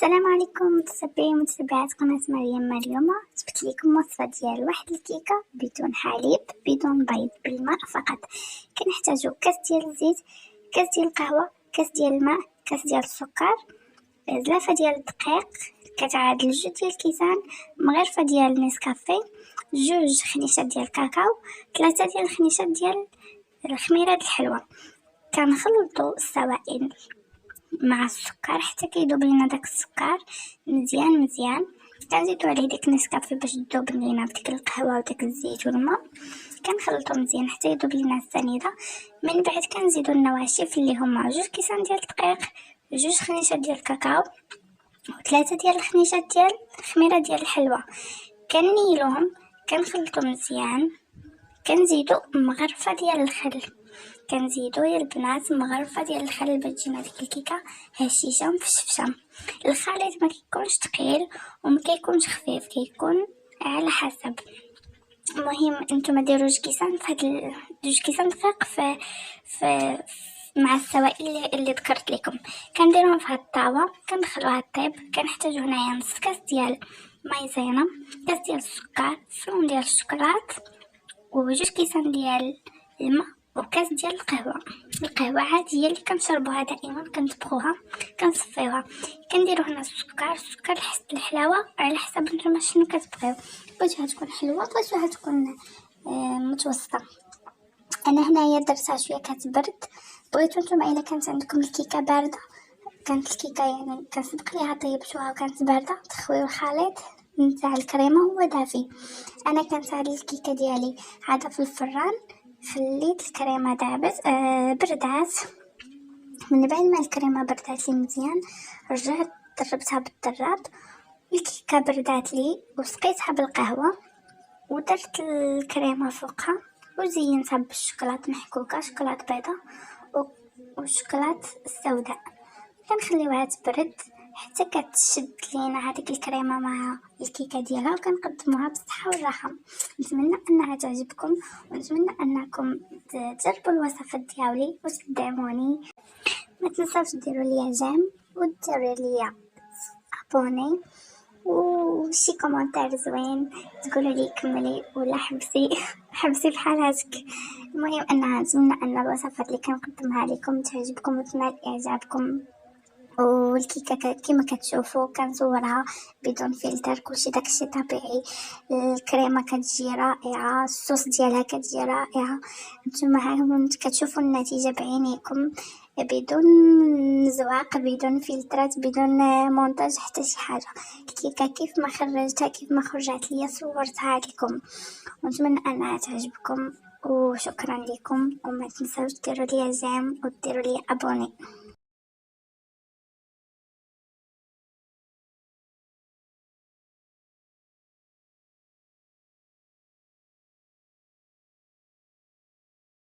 السلام عليكم متابعين ومتابعات قناة مريم. اليوم جبت لكم وصفة ديال واحد الكيكة بدون حليب بدون بيض، بالماء فقط. كنحتاجو كاس ديال الزيت، كاس ديال القهوة، كاس ديال الماء، كاس ديال السكر، زلافة ديال الدقيق، كتعادل 2 ديال الكيسان، مغرفة ديال نسكافيه، 2 خنيشات ديال الكاكاو، 3 ديال الخنيشات ديال الخميرة الحلوة. كنخلطو السوائل مع السكر حتى كيذوب لينا داك السكر مزيان. كنزيدو عليه ديك النسكافيه باش تذوب لينا بديك القهوه وداك الزيت والماء. كنخلطو مزيان حتى يذوب لينا السنيده. من بعد كنزيدو النواشف اللي هما 2 كيسان ديال الدقيق، 2 خنيشات ديال الكاكاو، و3 ديال الخنيشات ديال الخميره ديال الحلوى. كنيلوهم، كنخلطو مزيان. كنزيدو مغرفه ديال الخل، كنزيدو يا البنات مغرفه ديال الخل باش تجينا ديك الكيكه هشيشه مفشفشه. الخليط ما كيكونش ثقيل وما كيكونش خفيف، كيكون على حسب. المهم نتوما ديروا 2 كيسان في هاد 2 كيسان دقيق في مع السوائل اللي ذكرت لكم. كنديرهم في هاد الطاوه، كندخلوها طيب. كنحتاجو هنايا نص كاس ديال مايزينا، كاس ديال السكر، فرون ديال الشوكولات، و2 كيسان ديال الماء، وكاس ديال القهوه عاديه اللي كنشربوها دائما، كنطبخوها كنصفيوها. كنديرو هنا السكر لحسب الحلاوه على حسب نتوما شنو كتبغيو، بغيتوها تكون حلوه بغيتوها تكون متوسطه. انا هنايا درتها شويه كتبرد. بغيتو نتوما الا كانت عندكم الكيكه بارده، كانت الكيكه يعني كنسبق ليها طيبتوها وكانت بارده، تخويو الخليط نتاع الكريمه هو دافي. انا كانت هاد الكيكه ديالي عاده في الفران، خليت الكريمه دابت بردات. من بعد ما الكريمه بردات لي مزيان، رجعت دربتها بالدراب. الكيكه بردات لي وسقيتها بالقهوه ودرت الكريمه فوقها وزينتها بالشوكولاته محكوكه، شوكولاته بيضاء والشوكولاته السوداء. كنخليوها تبرد حتى كتشد لينا هذيك الكريمه مع الكيكه ديالها، وكنقدموها بالصحه والراحه. نتمنى انها تعجبكم، ونتمنى انكم تجربوا الوصفات ديالي وتدعموني. ما تنساوش ديروا لي جيم وديروا لي ابوني وشي كومونتير زوين تقولوا لي كملي ولا حبسي بحالاتك. المهم نتمنى ان الوصفات اللي كنقدمها لكم تعجبكم وتنال اعجابكم. والكيكه كما كتشوفوا كنصورها بدون فلتر، كلشي داكشي طبيعي. الكريمه كتجي رائعه، الصوص ديالها كتجي رائعه. نتوما ها كتشوفوا النتيجه بعينيكم، بدون زواق، بدون فلترات، بدون مونتاج حتى شي حاجه. الكيكه كيف ما خرجتها كيف ما خرجت ليا صورتها لكم، ونتمنى انها تعجبكم. وشكرا لكم، وما تنساوش ديروا لي جيم وديروا لي ابوني.